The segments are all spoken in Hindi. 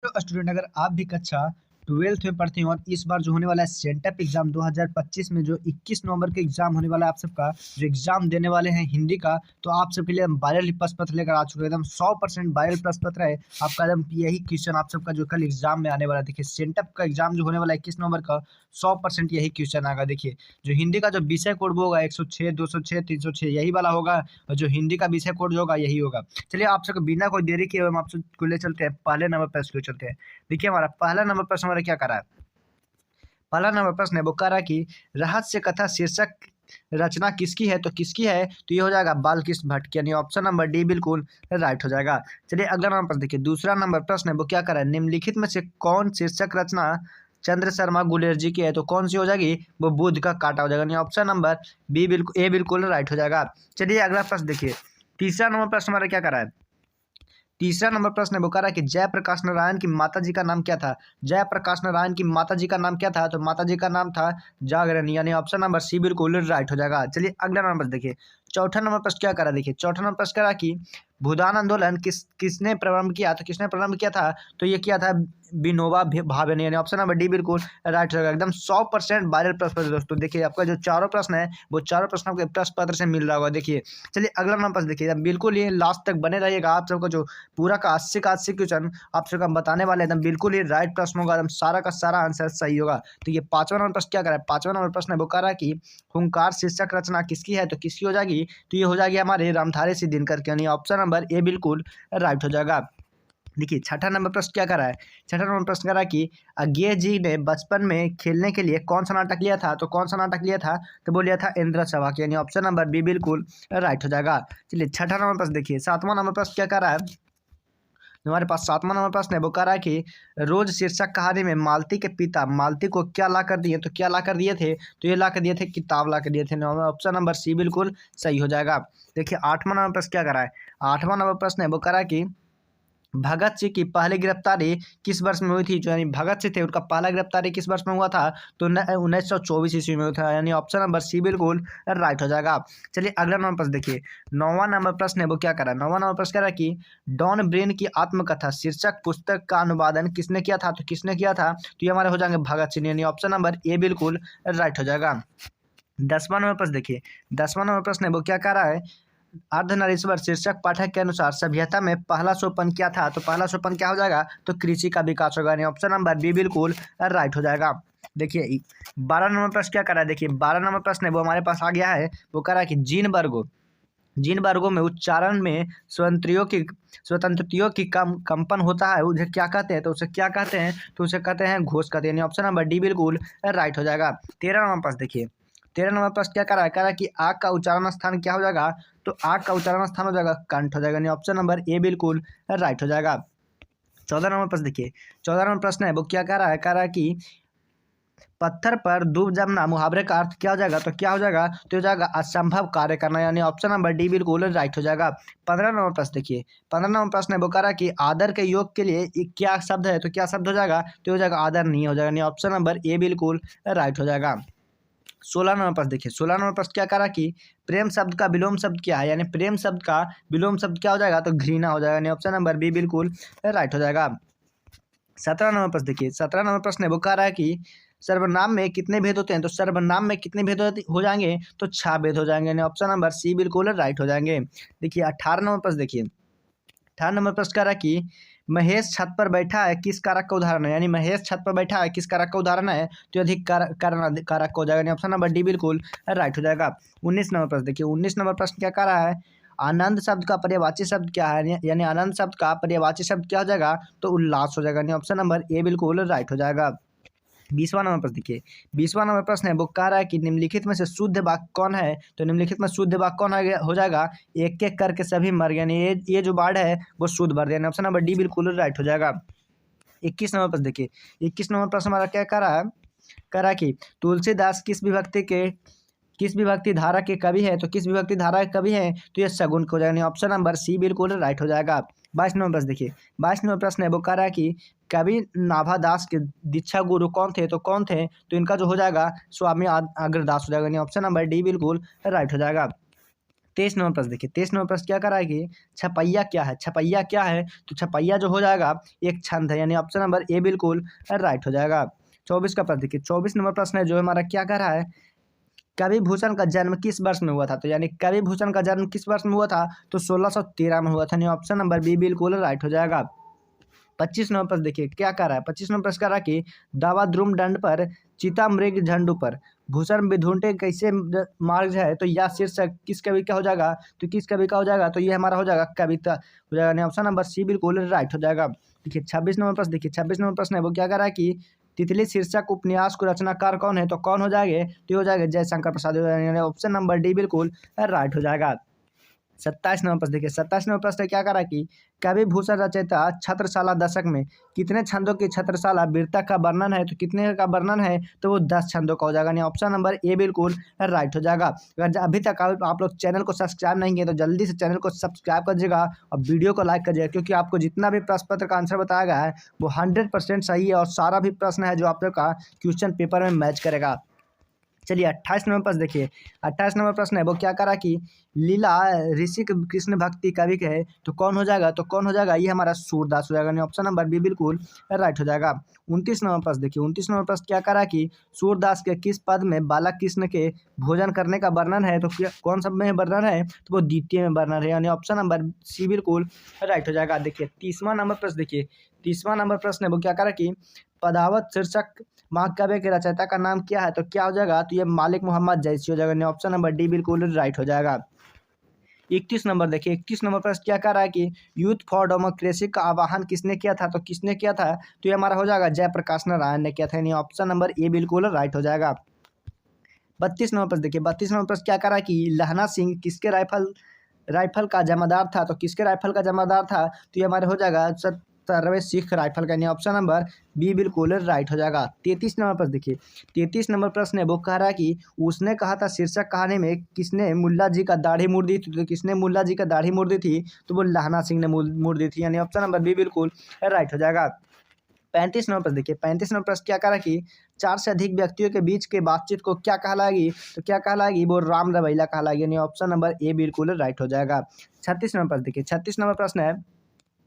तो स्टूडेंट अगर आप भी कक्षा 12th में पढ़ते हैं और इस बार जो होने वाला है सेंटअप एग्जाम 2025 में जो 21 नवंबर के एग्जाम होने वाला है आप सबका जो एग्जाम देने वाले हैं हिंदी का, तो आप सबके लिए वायरल प्रश्न पत्र लेकर आ चुके हैं। एकदम 100% वायरल प्रश्न पत्र है आपका। एकदम यही क्वेश्चन आप सबका जो कल एग्जाम में आने वाला है। देखिए सेंटअप का एग्जाम जो होने वाला है 21 नवंबर का 100% यही क्वेश्चन आएगा। देखिए जो हिंदी का जो विषय कोड वो होगा 106, 206, 306 यही वाला होगा, और जो हिंदी का विषय कोड जो होगा यही होगा। चलिए आप सबको बिना कोई देरी किए हम आप सबको ले चलते हैं पहले नंबर प्रश्न ले चलते हैं। देखिए हमारा पहला नंबर प्रश्न हमारा क्या करा है। पहला नंबर प्रश्न है वो कह रहा है कि रहस्य कथा शीर्षक रचना किसकी है, तो किसकी है तो ये हो जाएगा बालकृष्ण भट्ट की, यानी ऑप्शन नंबर डी बिल्कुल राइट हो जाएगा। चलिए अगला नंबर प्रश्न देखिए। दूसरा नंबर प्रश्न है वो क्या कर रहा है, निम्नलिखित में से कौन शीर्षक रचना चंद्र शर्मा गुलेर जी की है, तो कौन सी हो जाएगी वो बुध का काटा हो जाएगा, यानी ऑप्शन नंबर बी बिल्कुल ए बिल्कुल राइट हो जाएगा। चलिए अगला प्रश्न देखिए। तीसरा नंबर प्रश्न हमारा क्या कर रहा है। तीसरा नंबर प्रश्न है वो कह रहा है कि जयप्रकाश नारायण की माता जी का नाम क्या था। जयप्रकाश नारायण की माता जी का नाम क्या था, तो माता जी का नाम था जागरणी, यानी ऑप्शन नंबर सी बिल्कुल राइट हो जाएगा। चलिए अगला नंबर देखिए। चौथा नंबर प्रश्न क्या करा, देखिए चौथा नंबर प्रश्न करा कि भूदान आंदोलन किसने प्रारंभ किया, तो किसने प्रारंभ किया था, तो ये किया था विनोबा भावे ने, यानी ऑप्शन नंबर डी बिल्कुल राइट हो जाएगा। एकदम 100% वायरल प्रश्न है दोस्तों। देखिए आपका जो चारों प्रश्न है वो चारों प्रश्नों के प्रश्न पत्र से मिल रहा होगा। देखिए चलिए अगला नंबर प्रश्न देखिए, बिल्कुल ये लास्ट तक बने रहिएगा। आप सबको जो पूरा का 80 क्वेश्चन आप सबको हम बताने वाले एकदम बिल्कुल ही राइट प्रश्न होगा, एकदम सारा का सारा आंसर सही होगा। तो ये पांचवा नंबर प्रश्न क्या करा है, पांचवा नंबर प्रश्न है वो कह रहा है कि हुंकार शीर्षक रचना किसकी है, तो किसकी हो जाएगी, तो ये हो जाएगी हमारे रामधारी सिंह दिनकर की, यानी ऑप्शन नंबर ए बिल्कुल राइट हो जाएगा। देखिए छठा नंबर प्रश्न क्या करा है। छठा नंबर प्रश्न करा कि अज्ञे जी ने बचपन में खेलने के लिए कौन सा नाटक लिया था, तो कौन सा नाटक लिया था, तो वो लिया था इंद्र सभा के, यानी ऑप्शन नंबर बी बिल्कुल राइट हो जाएगा। चलिए छठा नंबर प्रश्न देखिए। सातवां नंबर प्रश्न क्या करा है, हमारे पास सातवां नंबर प्रश्न है वो कह रहा है कि रोज शीर्षक कहानी में मालती के पिता मालती को क्या ला कर दिए, तो क्या ला कर दिए थे, तो ये ला कर दिए थे किताब ला कर दिए थे, ऑप्शन नंबर सी बिल्कुल सही हो जाएगा। देखिए आठवां नंबर प्रश्न क्या करा है। आठवां नंबर प्रश्न है वो कह रहा है कि भगत सिंह की पहली गिरफ्तारी किस वर्ष में हुई थी, जो यानी भगत सिंह थे उनका पहला गिरफ्तारी किस वर्ष में हुआ था, तो 1924 ईस्वी में हुआ था, यानी ऑप्शन नंबर सी बिल्कुल राइट हो जाएगा। चलिए अगला नंबर प्रश्न देखिए। नौवां नंबर प्रश्न है वो क्या कर रहा है। नौवां नंबर प्रश्न कह रहा है कि डॉन ब्रेन की आत्मकथा शीर्षक पुस्तक का अनुवादन किसने किया था, तो किसने किया था, तो ये हमारे हो जाएंगे भगत सिंह, यानी ऑप्शन नंबर ए बिल्कुल राइट हो जाएगा। 10वां नंबर प्रश्न देखिए। 10वां नंबर प्रश्न है वो क्या कह रहा है, अर्धनारीश्वर शीर्षक पाठक के अनुसार सभ्यता में पहला सोपान क्या था, तो पहला सोपान क्या हो जाएगा, तो कृषि का विकास होगा, यानी ऑप्शन नंबर बी बिल्कुल राइट हो जाएगा। देखिए 12 नंबर प्रश्न क्या कर रहा है। देखिए 12 नंबर प्रश्न है वो हमारे पास आ गया है। वो कह रहा है कि जिन वर्गों में उच्चारण में स्वतंत्रतियों की कंपन होता है उसे क्या कहते हैं, तो उसे क्या कहते हैं, तो उसे कहते हैं घोष कहते हैं, यानी ऑप्शन नंबर डी बिल्कुल राइट हो जाएगा। 13 नंबर प्रश्न देखिए। 13 नंबर प्रश्न क्या कह रहा है कि आग का उच्चारण स्थान क्या हो जाएगा, तो आग का उच्चारण स्थान हो जाएगा कंठ हो जाएगा, यानी ऑप्शन नंबर ए बिल्कुल राइट हो जाएगा। 14 नंबर प्रश्न देखिए। 14 नंबर प्रश्न है वो क्या कह रहा है कि पत्थर पर डूब जमना मुहावरे का अर्थ क्या हो जाएगा, तो क्या हो जाएगा, तो हो जाएगा असंभव कार्य करना, यानी ऑप्शन नंबर डी बिल्कुल राइट हो जाएगा। 15 नंबर प्रश्न देखिए। 15 नंबर प्रश्न है वो कह रहा है कि आदर के योग के लिए क्या शब्द है, तो क्या शब्द हो जाएगा, तो हो जाएगा आदरणीय हो जाएगा, यानी ऑप्शन नंबर ए बिल्कुल राइट हो जाएगा। 16 नंबर प्रश्न देखिए। 16 नंबर प्रश्न क्या करा कि प्रेम शब्द का विलोम शब्द क्या है, यानी प्रेम शब्द का विलोम शब्द क्या हो जाएगा, तो घृणा हो जाएगा, यानी ऑप्शन नंबर बी बिल्कुल राइट हो जाएगा। 17 नंबर प्रश्न देखिए। 17 नंबर प्रश्न है वो कह रहा है कि सर्वनाम में कितने भेद होते हैं, तो सर्वनाम में कितने भेद हो जाएंगे, तो 6 भेद हो जाएंगे, यानी ऑप्शन नंबर सी बिल्कुल राइट हो जाएंगे। देखिए 18 नंबर प्रश्न देखिए। 18 नंबर प्रश्न कह रहा है कि महेश छत पर बैठा है किस कारक का उदाहरण है, यानी महेश छत पर बैठा है किस कारक का उदाहरण है, तो अधिक कारण कारक हो जाएगा, यानी ऑप्शन नंबर डी बिल्कुल राइट हो जाएगा। 19 नंबर प्रश्न देखिए। 19 नंबर प्रश्न क्या कह रहा है, आनंद शब्द का पर्यायवाची शब्द क्या है, यानी आनंद शब्द का पर्यायवाची शब्द क्या हो जाएगा, तो उल्लास हो जाएगा, यानी ऑप्शन नंबर ए बिल्कुल राइट हो जाएगा। 20वां नंबर प्रश्न देखिए। 20वां नंबर प्रश्न है वो कह रहा है कि निम्नलिखित में से शुद्ध वाक्य कौन है, तो निम्नलिखित में शुद्ध वाक्य कौन हो जाएगा, एक एक करके सभी मर गए, यानी ये जो वर्ड है वो शुद्ध वर्ड, यानी ऑप्शन नंबर डी बिल्कुल राइट हो जाएगा। 21 नंबर प्रश्न देखिए। 21 नंबर प्रश्न हमारा क्या कह रहा है, कह रहा है कि तुलसीदास किस विभक्ति धारा के कवि है, तो किस विभक्ति धारा के कवि है, तो ये सगुन हो जाएगा, यानी ऑप्शन नंबर सी बिल्कुल राइट हो जाएगा। 22 नंबर प्रश्न देखिए। 22 नंबर प्रश्न है वो कह रहा है कि कवि नाभादास के दीक्षा गुरु कौन थे, तो कौन थे, तो इनका जो हो जाएगा स्वामी अग्रदास हो जाएगा, यानी ऑप्शन नंबर डी बिल्कुल राइट हो जाएगा। 23 नंबर प्रश्न देखिए, 23 नंबर प्रश्न क्या करा है कि छपैया क्या है? छपैया क्या है? तो छपैया जो हो जाएगा एक छंद है, यानी ऑप्शन नंबर ए बिल्कुल राइट हो जाएगा। 24 का प्रश्न देखिए, 24 नंबर प्रश्न है जो हमारा क्या कह रहा है, कवि भूषण का जन्म किस वर्ष में हुआ था? तो यानी कवि भूषण का जन्म किस वर्ष में हुआ था? तो 1613 में हुआ था, यानी ऑप्शन नंबर बी बिल्कुल राइट हो जाएगा। 25 नंबर प्रश्न देखिए क्या कह रहा है, 25 नंबर प्रश्न कह रहा है कि दावा ध्रुम दंड पर चिता मृग झंडू पर भूषण विधुंटे कैसे मार्ग है, तो यह शीर्षक किस कवि का हो जाएगा? तो किस कवि का हो जाएगा? तो ये हमारा हो जाएगा कविता हो जाएगा, यानी ऑप्शन नंबर सी बिल्कुल राइट हो जाएगा। देखिए 26 नंबर प्रश्न देखिए, 26 नंबर प्रश्न है वो क्या कह रहा है कि तितली शीर्षक उपन्यास को रचनाकार कौन है? तो कौन हो जाएंगे? तो ये हो जाएगा जयशंकर प्रसाद, यानी ऑप्शन नंबर डी बिल्कुल राइट हो जाएगा। 27 नंबर प्रश्न देखिए, 27 नंबर प्रश्न क्या करा कि कवि भूषण रचयिता छत्रसाला दशक में कितने छंदों की छत्रसाला वीरता का वर्णन है? तो कितने का वर्णन है? तो वो 10 छंदों का हो जाएगा, यानी ऑप्शन नंबर ए बिल्कुल राइट हो जाएगा। अगर अभी तक आप लोग चैनल को सब्सक्राइब नहीं किए तो जल्दी से चैनल को सब्सक्राइब करिएगा और वीडियो को लाइक करिएगा, क्योंकि आपको जितना भी प्रश्न पत्र का आंसर बताया गया है वो 100% सही है और सारा भी प्रश्न है जो आप लोग का क्वेश्चन पेपर में मैच करेगा। चलिए 28 नंबर प्रश्न देखिए, 28 नंबर प्रश्न है वो क्या करा कि लीला ऋषि कृष्ण भक्ति कवि के है, तो कौन हो जाएगा? तो कौन हो जाएगा? ये हमारा सूरदास हो जाएगा, ऑप्शन नंबर बी बिल्कुल राइट हो जाएगा। 29 नंबर प्रश्न देखिए, 29 नंबर प्रश्न क्या करा कि सूरदास के किस पद में बालक कृष्ण के भोजन करने का वर्णन है? तो कौन सा में वर्णन है? तो वो द्वितीय में वर्णन है, यानी ऑप्शन नंबर सी बिल्कुल राइट हो जाएगा। देखिए 30वां नंबर प्रश्न देखिए, 30वां नंबर प्रश्न है वो क्या करा कि पदावत शीर्षक महाकाव्य के रचयिता का नाम क्या है? तो क्या हो जाएगा? तो ये मालिक मोहम्मद जैसी हो जाएगा, ऑप्शन नंबर डी बिल्कुल राइट हो जाएगा। 31 नंबर देखिए, 31 नंबर प्रश्न क्या कह रहा है कि यूथ फॉर डेमोक्रेसी का आह्वान किसने किया था? तो किसने किया था? तो ये हमारा हो जाएगा जयप्रकाश नारायण ने किया था, यानी ऑप्शन नंबर ए बिल्कुल राइट हो जाएगा। 32 नंबर प्रश्न देखिए, 32 नंबर प्रश्न क्या कह रहा है कि लहना सिंह किसके राइफल का जमादार था? तो किसके राइफल का जमादार था? तो ये हमारे हो जाएगा 70वें सिख राइफल का, यानी ऑप्शन नंबर बी बिल्कुल राइट हो जाएगा। 33 नंबर प्रश्न देखिए, 33 नंबर प्रश्न है वो कह रहा है कि उसने कहा था शीर्षक कहानी में किसने मुल्ला जी का दाढ़ी मूड़ दी थी? तो किसने मुल्ला जी का दाढ़ी मूड़ दी थी? तो वो लहना सिंह ने मूड़ दी थी, यानी ऑप्शन नंबर बी बिल्कुल राइट हो जाएगा। 35 नंबर प्रश्न देखिए, 35 नंबर प्रश्न क्या कह रहा है कि 4 से अधिक व्यक्तियों के बीच के बातचीत को क्या कहलाएगी? तो क्या कहलाएगी? वो राम रवैला कहलाएगी, यानी ऑप्शन नंबर ए बिल्कुल राइट हो जाएगा। 36 नंबर प्रश्न देखिए, 36 नंबर प्रश्न है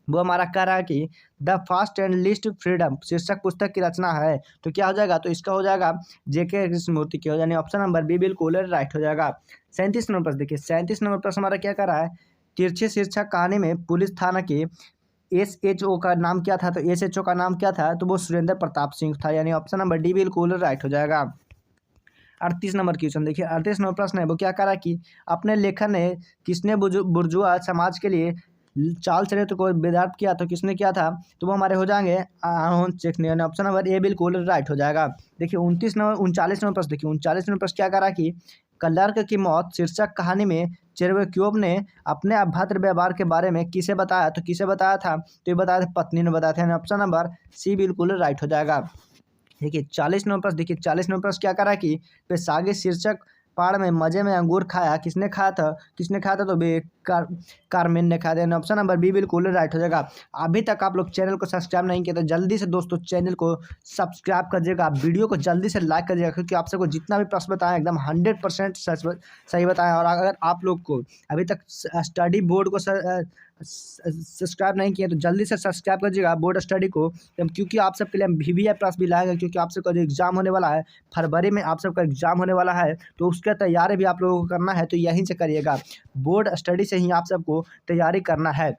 वो हमारा कह रहा है कि the fast and list freedom शीर्षक पुस्तक की रचना है, तो क्या हो जाएगा? तो इसका हो जाएगा जेके कृष्णमूर्ति की, यानी ऑप्शन नंबर बी बिल्कुल राइट हो जाएगा। 37 नंबर प्रश्न देखिए, 37 नंबर प्रश्न हमारा क्या कर रहा है, तिरछे शीर्षक कहानी में पुलिस थाना के SHO का नाम क्या था? तो SHO का नाम क्या था? तो वो सुरेंद्र प्रताप सिंह था, यानी ऑप्शन नंबर डी बिल्कुल राइट हो जाएगा। 38 नंबर क्वेश्चन देखिए, 38 नंबर प्रश्न है वो क्या कह रहा है कि अपने लेखन में किसने बुर्जुआ समाज के लिए चाल चरित्र को बेदार्थ किया? तो किसने किया था? तो वो हमारे हो जाएंगे आहोन शेख ने, यानी ऑप्शन नंबर ए बिल्कुल राइट हो जाएगा। देखिए 39 नंबर प्रश्न देखिए, 39 नंबर प्रश्न क्या कह रहा है कि क्लर्क की मौत शीर्षक कहानी में चेरवेक्योव ने अपने अभद्र व्यवहार के बारे में किसे बताया? तो किसे बताया था? तो ये बताया था पत्नी ने बताया था, यानी ऑप्शन नंबर सी बिल्कुल राइट हो जाएगा। देखिए 40 नंबर प्रश्न देखिए, 40 नंबर प्रश्न क्या करा कि पेशागी शीर्षक पहाड़ में मजे में अंगूर खाया किसने खाया था? किसने खाया था? तो कारमेन ने खाया था, ऑप्शन नंबर बी बिल्कुल राइट हो जाएगा। अभी तक आप लोग चैनल को सब्सक्राइब नहीं किया तो जल्दी से दोस्तों चैनल को सब्सक्राइब करिएगा, वीडियो को जल्दी से लाइक करिएगा, क्योंकि आप सबको जितना भी प्रश्न बताएं एकदम 100% सही बताएं। और अगर आप लोग को अभी तक स्टडी बोर्ड को सब्सक्राइब नहीं किया तो जल्दी से सब्सक्राइब करिएगा बोर्ड स्टडी को, क्योंकि आप सबके लिए हम VVI+ भी लाएंगे, क्योंकि आप सबका जो एग्ज़ाम होने वाला है फरवरी में, आप सबका एग्ज़ाम होने वाला है, तो उसका तैयारी भी आप लोगों को करना है, तो यहीं से करिएगा, बोर्ड स्टडी से ही आप सबको तैयारी करना है।